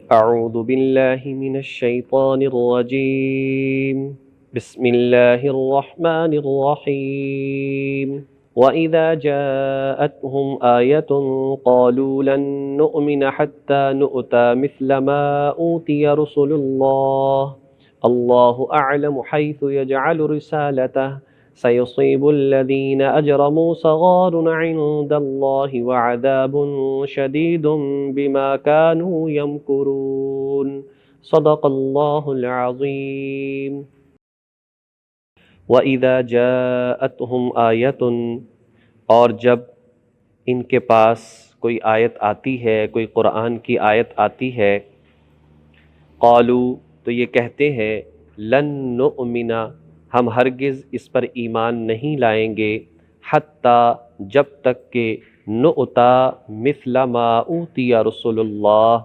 أعوذ بالله من الشيطان الرجيم. بسم الله الرحمن الرحيم. وإذا جاءتهم آية قالوا لن نؤمن حتى نؤتى مثل ما أوتي رسل الله الله أعلم حيث يجعل رسالته سيصيب الذين أجرموا صغار عند الله وعذاب شديد بما كانوا يمكرون. صدق الله العظيم. وَإِذَا جَاءَتْهُمْ آيَةٌ، اور جب ان کے پاس کوئی آیت آتی ہے، کوئی قرآن کی آیت آتی ہے، قالوا، تو یہ کہتے ہیں، لن نؤمن، ہم ہرگز اس پر ایمان نہیں لائیں گے، حتیٰ، جب تک کہ نؤتا مثل ما اوتی رسول اللہ،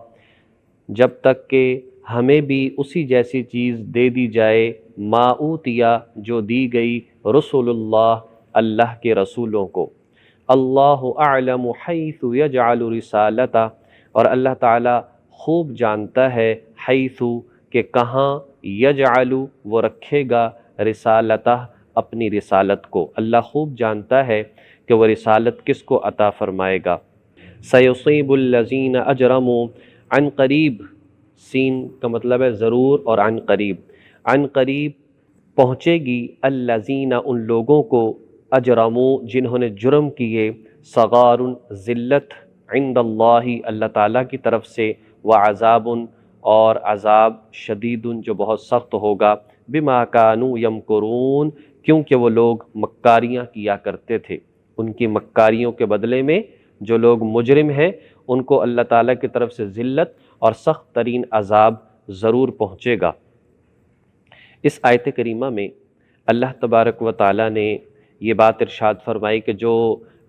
جب تک کہ ہمیں بھی اسی جیسی چیز دے دی جائے، ما اوتیا، جو دی گئی، رسول اللہ، اللہ کے رسولوں کو، اللہ اعلم حیث یجعل رسالتہ، اور اللہ تعالیٰ خوب جانتا ہے، حیث، کہ کہاں، یجعل، وہ رکھے گا، رسالتہ، اپنی رسالت کو، اللہ خوب جانتا ہے کہ وہ رسالت کس کو عطا فرمائے گا۔ سیصیب الذین اجرموا، عن قریب، سین کا مطلب ہے ضرور، اور عن قریب، عن قریب پہنچے گی، الذین، ان لوگوں کو، اجرموا، جنہوں نے جرم کیے، صغار، ذلت، عند اللہ، اللہ تعالیٰ کی طرف سے، وعذاب، اور عذاب، شدید، جو بہت سخت ہوگا، بما کانوا یمکرون، کیونکہ وہ لوگ مکاریاں کیا کرتے تھے، ان کی مکاریوں کے بدلے میں جو لوگ مجرم ہیں ان کو اللہ تعالیٰ کی طرف سے ذلت اور سخت ترین عذاب ضرور پہنچے گا۔ اس آیت کریمہ میں اللہ تبارک و تعالیٰ نے یہ بات ارشاد فرمائی کہ جو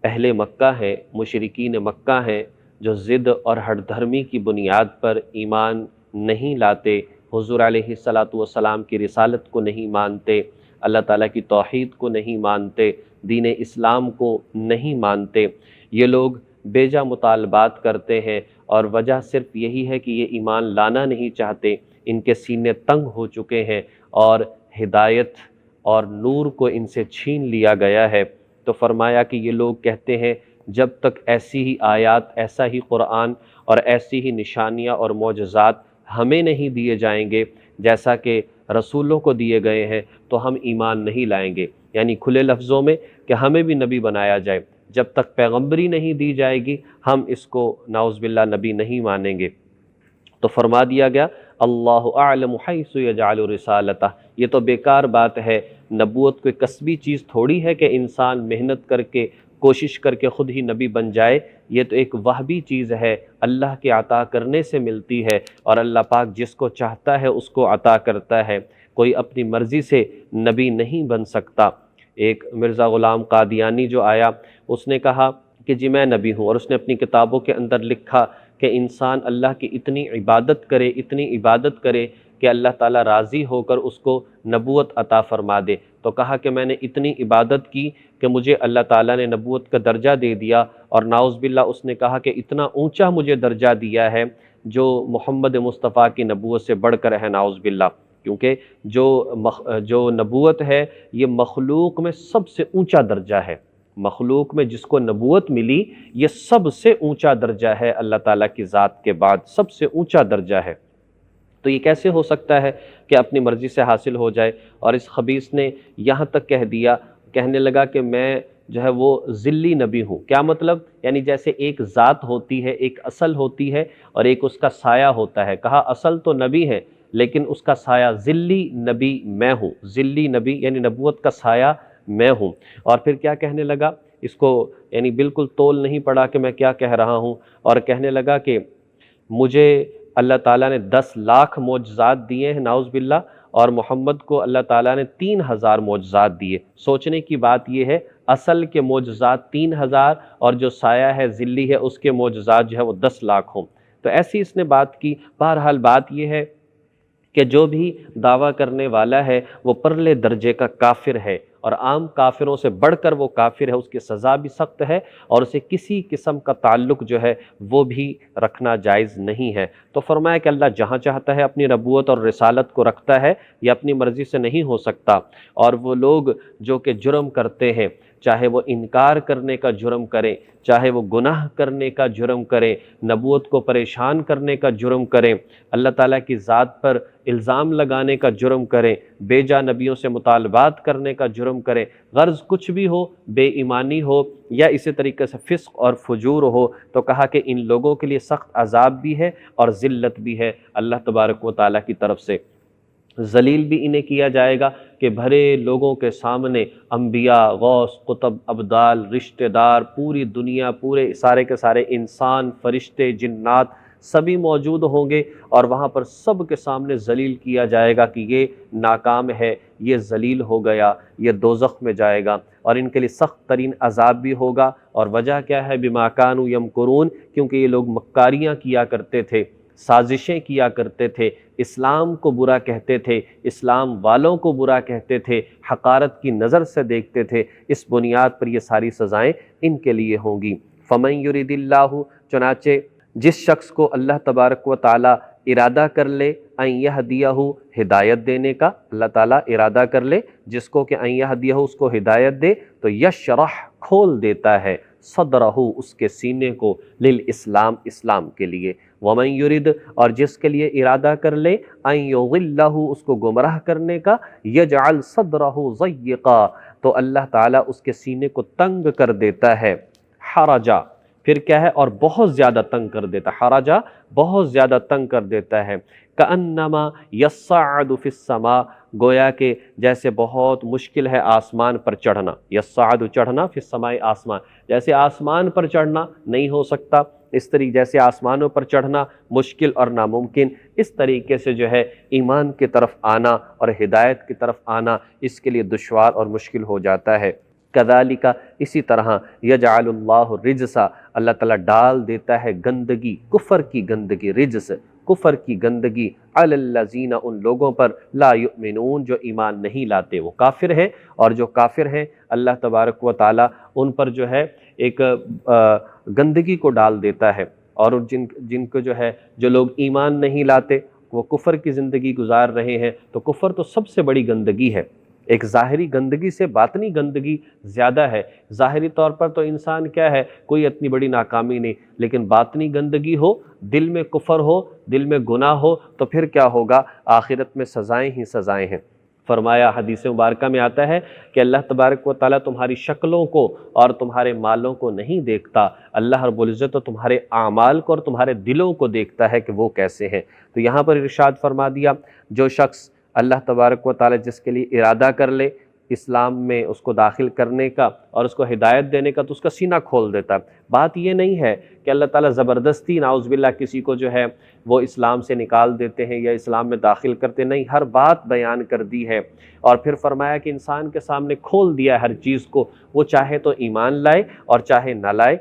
اہل مکہ ہیں، مشرکین مکہ ہیں، جو ضد اور ہٹ دھرمی کی بنیاد پر ایمان نہیں لاتے، حضور علیہ الصلاۃ والسلام کی رسالت کو نہیں مانتے، اللہ تعالیٰ کی توحید کو نہیں مانتے، دین اسلام کو نہیں مانتے، یہ لوگ بیجا مطالبات کرتے ہیں، اور وجہ صرف یہی ہے کہ یہ ایمان لانا نہیں چاہتے، ان کے سینے تنگ ہو چکے ہیں، اور ہدایت اور نور کو ان سے چھین لیا گیا ہے۔ تو فرمایا کہ یہ لوگ کہتے ہیں جب تک ایسی ہی آیات، ایسا ہی قرآن اور ایسی ہی نشانیاں اور معجزات ہمیں نہیں دیے جائیں گے جیسا کہ رسولوں کو دیے گئے ہیں، تو ہم ایمان نہیں لائیں گے، یعنی کھلے لفظوں میں کہ ہمیں بھی نبی بنایا جائے، جب تک پیغمبری نہیں دی جائے گی ہم اس کو نعوذ باللہ نبی نہیں مانیں گے۔ تو فرما دیا گیا اللہ اعلم حیث یجعل رسالتہ، یہ تو بیکار بات ہے، نبوت کوئی کسبی چیز تھوڑی ہے کہ انسان محنت کر کے، کوشش کر کے خود ہی نبی بن جائے، یہ تو ایک وہبی چیز ہے، اللہ کے عطا کرنے سے ملتی ہے، اور اللہ پاک جس کو چاہتا ہے اس کو عطا کرتا ہے، کوئی اپنی مرضی سے نبی نہیں بن سکتا۔ ایک مرزا غلام قادیانی جو آیا، اس نے کہا کہ جی میں نبی ہوں، اور اس نے اپنی کتابوں کے اندر لکھا کہ انسان اللہ کی اتنی عبادت کرے، اتنی عبادت کرے کہ اللہ تعالیٰ راضی ہو کر اس کو نبوت عطا فرما دے۔ تو کہا کہ میں نے اتنی عبادت کی کہ مجھے اللہ تعالیٰ نے نبوت کا درجہ دے دیا، اور نعوذ باللہ اس نے کہا کہ اتنا اونچا مجھے درجہ دیا ہے جو محمد مصطفیٰ کی نبوت سے بڑھ کر ہے، نعوذ باللہ، کیونکہ جو نبوت ہے یہ مخلوق میں سب سے اونچا درجہ ہے، مخلوق میں جس کو نبوت ملی یہ سب سے اونچا درجہ ہے، اللہ تعالیٰ کی ذات کے بعد سب سے اونچا درجہ ہے۔ تو یہ کیسے ہو سکتا ہے کہ اپنی مرضی سے حاصل ہو جائے؟ اور اس خبیث نے یہاں تک کہہ دیا، کہنے لگا کہ میں جو ہے وہ ذلی نبی ہوں۔ کیا مطلب؟ یعنی جیسے ایک ذات ہوتی ہے، ایک اصل ہوتی ہے، اور ایک اس کا سایہ ہوتا ہے، کہا اصل تو نبی ہے لیکن اس کا سایہ، ذلی نبی میں ہوں، ذلی نبی یعنی نبوت کا سایہ میں ہوں۔ اور پھر کیا کہنے لگا، اس کو یعنی بالکل تول نہیں پڑا کہ میں کیا کہہ رہا ہوں، اور کہنے لگا کہ مجھے اللہ تعالیٰ نے 10 لاکھ معجزات دیے ہیں، نعوذ باللہ، اور محمد کو اللہ تعالیٰ نے 3000 معجزات دیے۔ سوچنے کی بات یہ ہے، اصل کے معجزات 3000 اور جو سایہ ہے، ذلی ہے، اس کے معجزات جو ہے وہ 10 لاکھ ہوں۔ تو ایسی اس نے بات کی۔ بہرحال بات یہ ہے کہ جو بھی دعویٰ کرنے والا ہے وہ پرلے درجے کا کافر ہے، اور عام کافروں سے بڑھ کر وہ کافر ہے، اس کی سزا بھی سخت ہے اور اسے کسی قسم کا تعلق جو ہے وہ بھی رکھنا جائز نہیں ہے۔ تو فرمایا کہ اللہ جہاں چاہتا ہے اپنی نبوت اور رسالت کو رکھتا ہے، یہ اپنی مرضی سے نہیں ہو سکتا۔ اور وہ لوگ جو کہ جرم کرتے ہیں، چاہے وہ انکار کرنے کا جرم کریں، چاہے وہ گناہ کرنے کا جرم کریں، نبوت کو پریشان کرنے کا جرم کریں، اللہ تعالیٰ کی ذات پر الزام لگانے کا جرم کریں، بے جا نبیوں سے مطالبات کرنے کا جرم کریں، غرض کچھ بھی ہو، بے ایمانی ہو یا اسی طریقے سے فسق اور فجور ہو، تو کہا کہ ان لوگوں کے لیے سخت عذاب بھی ہے اور ذلت بھی ہے اللہ تبارک و تعالیٰ کی طرف سے۔ ذلیل بھی انہیں کیا جائے گا کہ بھرے لوگوں کے سامنے انبیاء، غوث، قطب، ابدال، رشتہ دار، پوری دنیا، پورے سارے کے سارے انسان، فرشتے، جنات سبھی موجود ہوں گے، اور وہاں پر سب کے سامنے ذلیل کیا جائے گا کہ یہ ناکام ہے، یہ ذلیل ہو گیا، یہ دوزخ میں جائے گا، اور ان کے لیے سخت ترین عذاب بھی ہوگا۔ اور وجہ کیا ہے؟ بما کانوا یمکرون، کیونکہ یہ لوگ مکاریاں کیا کرتے تھے، سازشیں کیا کرتے تھے، اسلام کو برا کہتے تھے، اسلام والوں کو برا کہتے تھے، حقارت کی نظر سے دیکھتے تھے۔ اس بنیاد پر یہ ساری سزائیں ان کے لیے ہوں گی۔ فمن یرید اللہ، چنانچہ جس شخص کو اللہ تبارک و تعالی ارادہ کر لے ان یہدیہ، ہدایت دینے کا، اللہ تعالیٰ ارادہ کر لے جس کو کہ ان یہدیہ، اس کو ہدایت دے، تو یشرح، کھول دیتا ہے، صدرہ، اس کے سینے کو، للاسلام، اسلام کے لیے۔ ومن یرید، اور جس کے لیے ارادہ کر لے ان یضلہ، اس کو گمراہ کرنے کا، یجعل صدرہ ضیقا، تو اللہ تعالیٰ اس کے سینے کو تنگ کر دیتا ہے، حرجا، پھر کیا ہے؟ اور بہت زیادہ تنگ کر دیتا ہے، حرجا بہت زیادہ تنگ کر دیتا ہے، کأنما یصعد فی السماء، گویا کہ جیسے بہت مشکل ہے آسمان پر چڑھنا، یصعد چڑھنا، فی السماء آسمان، جیسے آسمان پر چڑھنا نہیں ہو سکتا، اس طریقے جیسے آسمانوں پر چڑھنا مشکل اور ناممکن، اس طریقے سے جو ہے ایمان کی طرف آنا اور ہدایت کی طرف آنا اس کے لیے دشوار اور مشکل ہو جاتا ہے۔ کذالک، اسی طرح، یجعل اللہ الرجس، اللہ تعالیٰ ڈال دیتا ہے گندگی، کفر کی گندگی، رجس کفر کی گندگی، علی الذین، ان لوگوں پر، لا یؤمنون، جو ایمان نہیں لاتے، وہ کافر ہیں، اور جو کافر ہیں اللہ تبارک و تعالیٰ ان پر جو ہے ایک گندگی کو ڈال دیتا ہے، اور جن کو جو ہے، جو لوگ ایمان نہیں لاتے وہ کفر کی زندگی گزار رہے ہیں، تو کفر تو سب سے بڑی گندگی ہے۔ ایک ظاہری گندگی سے باطنی گندگی زیادہ ہے۔ ظاہری طور پر تو انسان کیا ہے، کوئی اتنی بڑی ناکامی نہیں، لیکن باطنی گندگی ہو، دل میں کفر ہو، دل میں گناہ ہو، تو پھر کیا ہوگا؟ آخرت میں سزائیں ہی سزائیں ہیں۔ فرمایا، حدیث مبارکہ میں آتا ہے کہ اللہ تبارک و تعالیٰ تمہاری شکلوں کو اور تمہارے مالوں کو نہیں دیکھتا، اللہ رب العزت تو تمہارے اعمال کو اور تمہارے دلوں کو دیکھتا ہے کہ وہ کیسے ہیں۔ تو یہاں پر ارشاد فرما دیا، جو شخص اللہ تبارک و تعالیٰ جس کے لیے ارادہ کر لے اسلام میں اس کو داخل کرنے کا اور اس کو ہدایت دینے کا، تو اس کا سینہ کھول دیتا ہے۔ بات یہ نہیں ہے کہ اللہ تعالیٰ زبردستی نعوذ باللہ کسی کو جو ہے وہ اسلام سے نکال دیتے ہیں یا اسلام میں داخل کرتے، نہیں، ہر بات بیان کر دی ہے، اور پھر فرمایا کہ انسان کے سامنے کھول دیا ہے ہر چیز کو، وہ چاہے تو ایمان لائے اور چاہے نہ لائے۔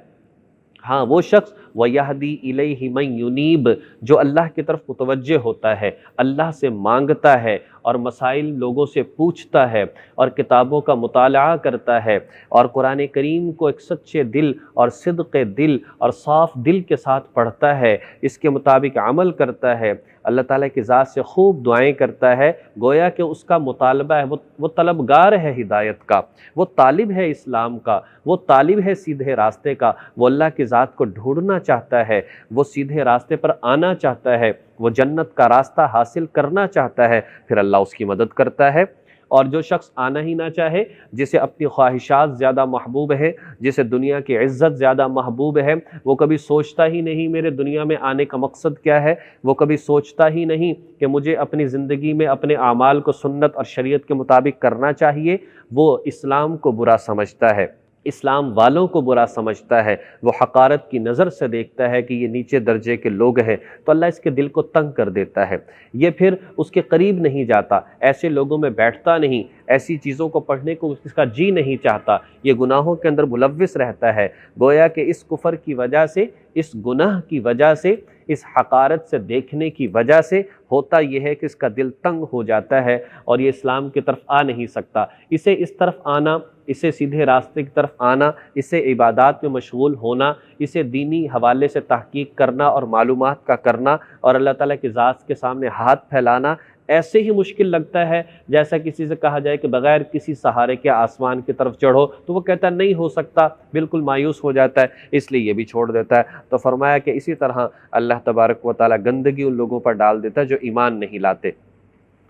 ہاں، وہ شخص وَيَهْدِي إِلَيْهِ مَن يُنِيبُ، جو اللہ کی طرف متوجہ ہوتا ہے، اللہ سے مانگتا ہے اور مسائل لوگوں سے پوچھتا ہے اور کتابوں کا مطالعہ کرتا ہے اور قرآن کریم کو ایک سچے دل اور صدق دل اور صاف دل کے ساتھ پڑھتا ہے، اس کے مطابق عمل کرتا ہے، اللہ تعالیٰ کی ذات سے خوب دعائیں کرتا ہے، گویا کہ اس کا مطالبہ ہے، وہ طلبگار ہے ہدایت کا، وہ طالب ہے اسلام کا، وہ طالب ہے سیدھے راستے کا، وہ اللہ کی ذات کو ڈھونڈنا چاہتا ہے، وہ سیدھے راستے پر آنا چاہتا ہے، وہ جنت کا راستہ حاصل کرنا چاہتا ہے، پھر اللہ اس کی مدد کرتا ہے۔ اور جو شخص آنا ہی نہ چاہے، جسے اپنی خواہشات زیادہ محبوب ہیں، جسے دنیا کی عزت زیادہ محبوب ہے، وہ کبھی سوچتا ہی نہیں میرے دنیا میں آنے کا مقصد کیا ہے، وہ کبھی سوچتا ہی نہیں کہ مجھے اپنی زندگی میں اپنے اعمال کو سنت اور شریعت کے مطابق کرنا چاہیے، وہ اسلام کو برا سمجھتا ہے، اسلام والوں کو برا سمجھتا ہے، وہ حقارت کی نظر سے دیکھتا ہے کہ یہ نیچے درجے کے لوگ ہیں، تو اللہ اس کے دل کو تنگ کر دیتا ہے، یہ پھر اس کے قریب نہیں جاتا، ایسے لوگوں میں بیٹھتا نہیں، ایسی چیزوں کو پڑھنے کو اس کا جی نہیں چاہتا، یہ گناہوں کے اندر ملوث رہتا ہے، گویا کہ اس کفر کی وجہ سے، اس گناہ کی وجہ سے اس حقارت سے دیکھنے کی وجہ سے ہوتا یہ ہے کہ اس کا دل تنگ ہو جاتا ہے اور یہ اسلام کی طرف آ نہیں سکتا۔ اسے اس طرف آنا، اسے سیدھے راستے کی طرف آنا، اسے عبادات میں مشغول ہونا، اسے دینی حوالے سے تحقیق کرنا اور معلومات کا کرنا اور اللہ تعالیٰ کی ذات کے سامنے ہاتھ پھیلانا ایسے ہی مشکل لگتا ہے جیسا کسی سے کہا جائے کہ بغیر کسی سہارے کے آسمان کی طرف چڑھو، تو وہ کہتا ہے نہیں ہو سکتا، بالکل مایوس ہو جاتا ہے، اس لیے یہ بھی چھوڑ دیتا ہے۔ تو فرمایا کہ اسی طرح اللہ تبارک و تعالیٰ گندگی ان لوگوں پر ڈال دیتا ہے جو ایمان نہیں لاتے۔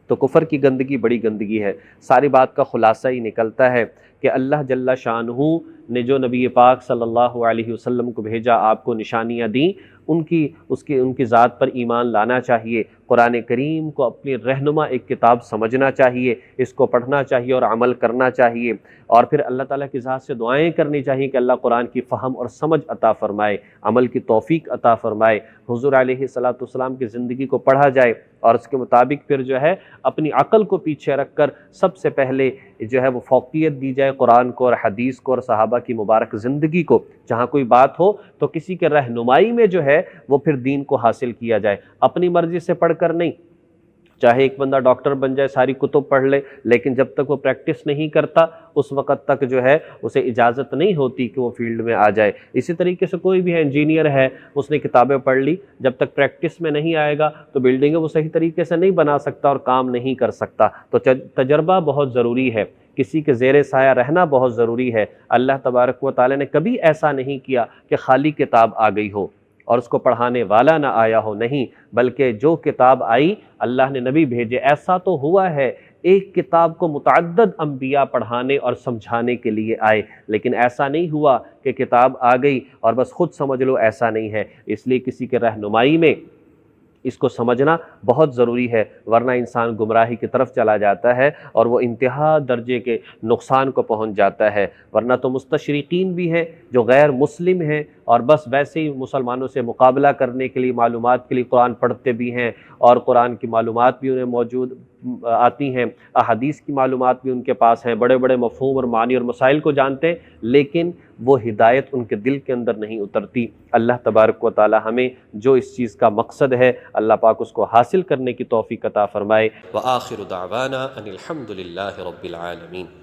تو کفر کی گندگی بڑی گندگی ہے۔ ساری بات کا خلاصہ ہی نکلتا ہے کہ اللہ جل شانہ نے جو نبی پاک صلی اللہ علیہ وسلم کو بھیجا، آپ کو نشانیاں دیں، ان کی ذات پر ایمان لانا چاہیے، قرآن کریم کو اپنی رہنما ایک کتاب سمجھنا چاہیے، اس کو پڑھنا چاہیے اور عمل کرنا چاہیے، اور پھر اللہ تعالیٰ کی ذات سے دعائیں کرنی چاہیے کہ اللہ قرآن کی فہم اور سمجھ عطا فرمائے، عمل کی توفیق عطا فرمائے، حضور علیہ السلام کی زندگی کو پڑھا جائے اور اس کے مطابق پھر جو ہے اپنی عقل کو پیچھے رکھ کر سب سے پہلے جو ہے وہ فوقیت دی جائے قرآن کو اور حدیث کو اور صحابہ کی مبارک زندگی کو۔ جہاں کوئی بات ہو تو کسی کے رہنمائی میں جو ہے وہ پھر دین کو حاصل کیا جائے، اپنی مرضی سے پڑھ کر نہیں۔ چاہے ایک بندہ ڈاکٹر بن جائے، ساری کتب پڑھ لے، لیکن جب تک وہ پریکٹس نہیں کرتا اس وقت تک جو ہے اسے اجازت نہیں ہوتی کہ وہ فیلڈ میں آ جائے۔ اسی طریقے سے کوئی بھی ہے، انجینئر ہے، اس نے کتابیں پڑھ لی، جب تک پریکٹس میں نہیں آئے گا تو بلڈنگیں وہ صحیح طریقے سے نہیں بنا سکتا اور کام نہیں کر سکتا۔ تو تجربہ بہت ضروری ہے، کسی کے زیر سایہ رہنا بہت ضروری ہے۔ اللہ تبارک و تعالیٰ نے کبھی ایسا نہیں کیا کہ خالی کتاب آ گئی ہو اور اس کو پڑھانے والا نہ آیا ہو، نہیں، بلکہ جو کتاب آئی اللہ نے نبی بھیجے۔ ایسا تو ہوا ہے ایک کتاب کو متعدد انبیاء پڑھانے اور سمجھانے کے لیے آئے، لیکن ایسا نہیں ہوا کہ کتاب آ گئی اور بس خود سمجھ لو، ایسا نہیں ہے۔ اس لیے کسی کے رہنمائی میں اس کو سمجھنا بہت ضروری ہے، ورنہ انسان گمراہی کی طرف چلا جاتا ہے اور وہ انتہا درجے کے نقصان کو پہنچ جاتا ہے۔ ورنہ تو مستشرقین بھی ہیں جو غیر مسلم ہیں اور بس ویسے ہی مسلمانوں سے مقابلہ کرنے کے لیے، معلومات کے لیے قرآن پڑھتے بھی ہیں اور قرآن کی معلومات بھی انہیں موجود آتی ہیں، احادیث کی معلومات بھی ان کے پاس ہیں، بڑے بڑے مفہوم اور معنی اور مسائل کو جانتے ہیں، لیکن وہ ہدایت ان کے دل کے اندر نہیں اترتی۔ اللہ تبارک و تعالی ہمیں جو اس چیز کا مقصد ہے اللہ پاک اس کو حاصل کرنے کی توفیق عطا فرمائے۔ وآخر دعوانا ان الحمد للہ رب العالمین۔